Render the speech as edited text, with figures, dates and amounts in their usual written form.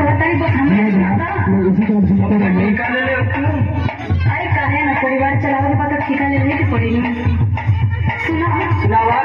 बताई बस हमें ठिका ले ले तू अरे काहे ना परिवार चलावे के बाद तो ठिका लेने की पड़ेगी। सुना सुनावा